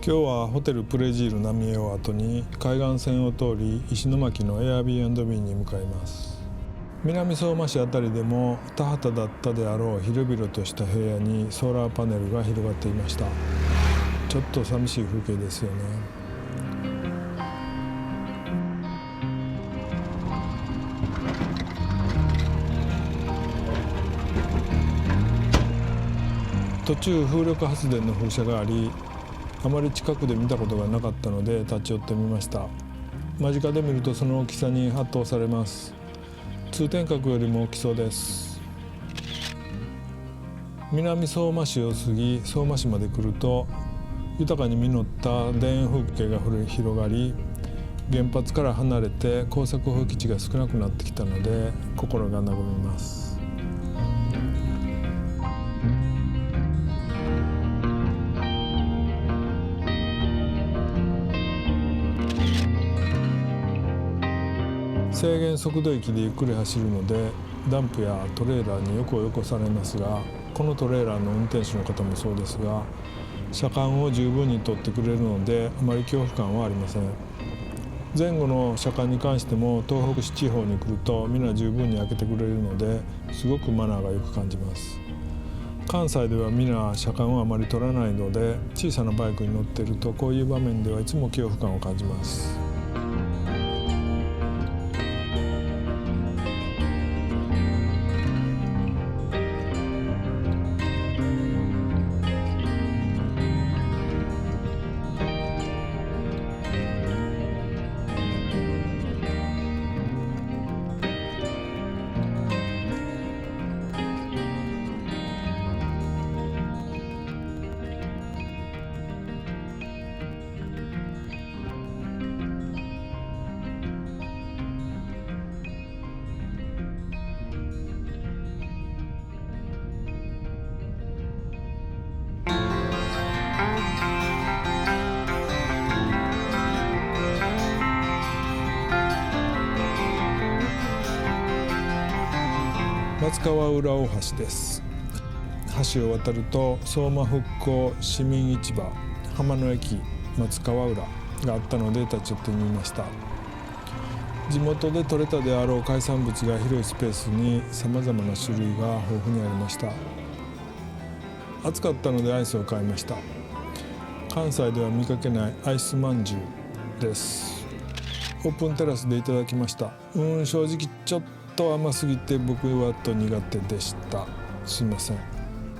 今日はホテルプレジール浪江を後に海岸線を通り石巻の Airbnb に向かいます。南相馬市あたりでも田畑だったであろう広々とした平野にソーラーパネルが広がっていました。ちょっと寂しい風景ですよね。途中風力発電の風車があり、あまり近くで見たことがなかったので立ち寄ってみました。間近で見るとその大きさに圧倒されます。通天閣よりも大きそうです。南相馬市を過ぎ相馬市まで来ると豊かに実った田園風景が広がり、原発から離れて耕作放棄地が少なくなってきたので心が和みます。制限速度域でゆっくり走るのでダンプやトレーラーによく追い越されますが、このトレーラーの運転手の方もそうですが、車間を十分に取ってくれるのであまり恐怖感はありません。前後の車間に関しても東北地方に来ると皆十分に開けてくれるのですごくマナーがよく感じます。関西では皆車間をあまり取らないので、小さなバイクに乗っているとこういう場面ではいつも恐怖感を感じます。松川浦大橋です。橋を渡ると相馬復興市民市場浜の駅松川浦があったので立ち寄ってみました。地元で採れたであろう海産物が広いスペースにさまざまな種類が豊富にありました。暑かったのでアイスを買いました。関西では見かけないアイスまんじゅうです。オープンテラスでいただきました。正直ちょっと甘すぎて僕は苦手でした。すいません。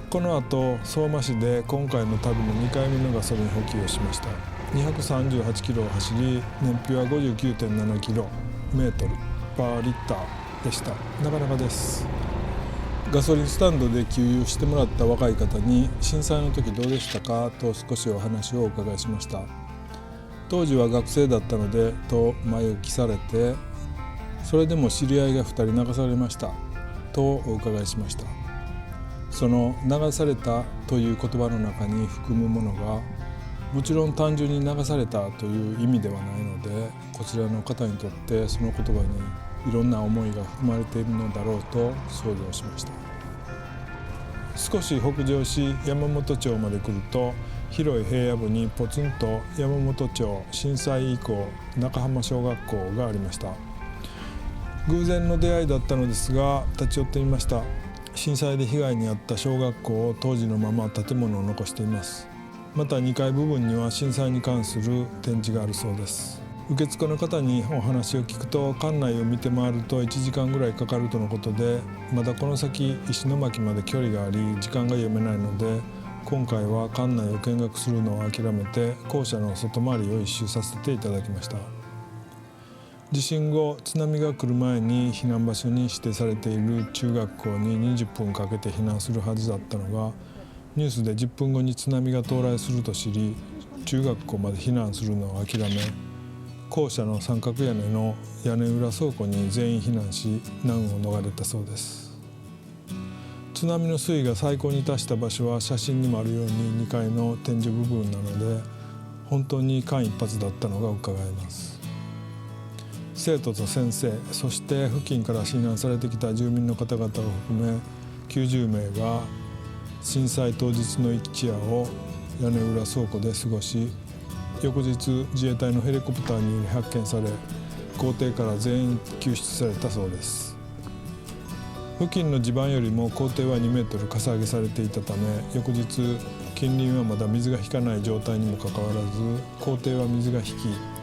この後相馬市で今回の旅の2回目のガソリン補給をしました。238キロを走り燃費は 59.7 キロメートルパーリッターでした。なかなかです。ガソリンスタンドで給油してもらった若い方に震災の時どうでしたかと少しお話をお伺いしました。当時は学生だったのでと前置きされて、それでも知り合いが2人流されましたとお伺いしました。その流されたという言葉の中に含むものがもちろん単純に流されたという意味ではないので、こちらの方にとってその言葉にいろんな思いが含まれているのだろうと想像しました。少し北上し山本町まで来ると広い平野部にポツンと山本町震災以降中浜小学校がありました。偶然の出会いだったのですが立ち寄ってみました。震災で被害に遭った小学校を当時のまま建物を残しています。また2階部分には震災に関する展示があるそうです。受付の方にお話を聞くと館内を見て回ると1時間ぐらいかかるとのことで、まだこの先石巻まで距離があり時間が読めないので、今回は館内を見学するのを諦めて校舎の外回りを一周させていただきました。地震後津波が来る前に避難場所に指定されている中学校に20分かけて避難するはずだったのが、ニュースで10分後に津波が到来すると知り中学校まで避難するのを諦め、校舎の三角屋根の屋根裏倉庫に全員避難し難を逃れたそうです。津波の水位が最高に達した場所は写真にもあるように2階の天井部分なので本当に間一髪だったのが伺えます。生徒と先生、そして付近から避難されてきた住民の方々を含め90名が震災当日の一夜を屋根裏倉庫で過ごし、翌日自衛隊のヘリコプターに発見され、校庭から全員救出されたそうです。付近の地盤よりも校庭は2メートルかさ上げされていたため、翌日近隣はまだ水が引かない状態にもかかわらず、校庭は水が引き、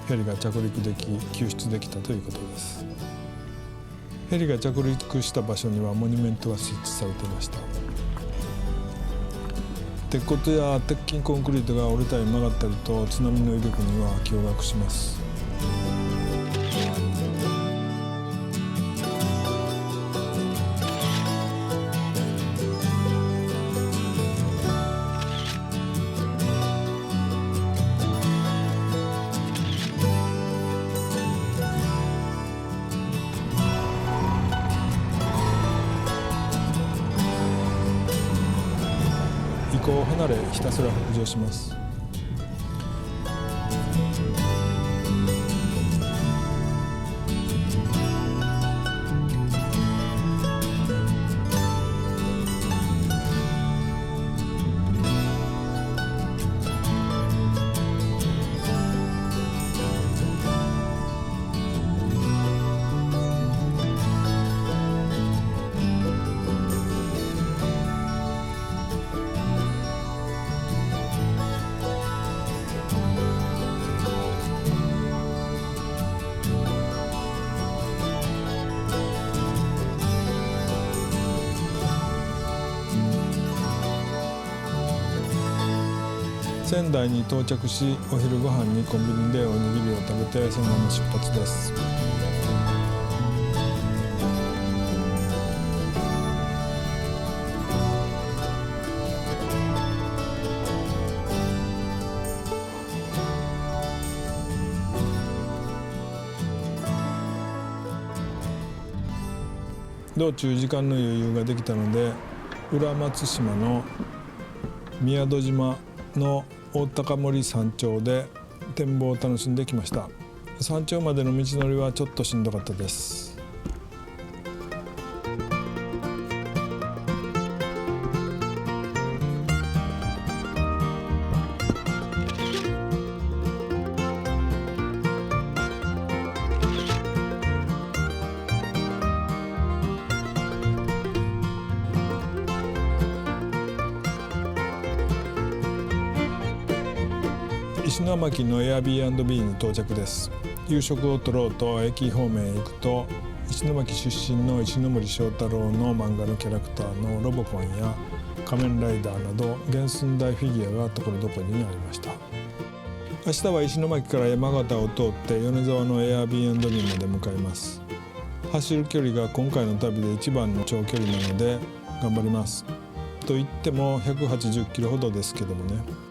ヘリが着陸でき救出できたということです。ヘリが着陸した場所にはモニュメントが設置されていました。鉄骨や鉄筋コンクリートが折れたり曲がったりと、津波の威力には驚愕します。遺構を離れひたすら北上します。仙台に到着し、お昼ご飯にコンビニでおにぎりを食べてそのまま出発です。道中時間の余裕ができたので、浦松島の宮戸島の大高森山頂で展望を楽しんできました。山頂までの道のりはちょっとしんどかったです。石巻の Airbnb に到着です。夕食を取ろうと駅方面へ行くと、石巻出身の石森章太郎の漫画のキャラクターのロボコンや仮面ライダーなど原寸大フィギュアがところどころにありました。明日は石巻から山形を通って米沢の Airbnb まで向かいます。走る距離が今回の旅で一番の長距離なので頑張ります。と言っても180キロほどですけどもね。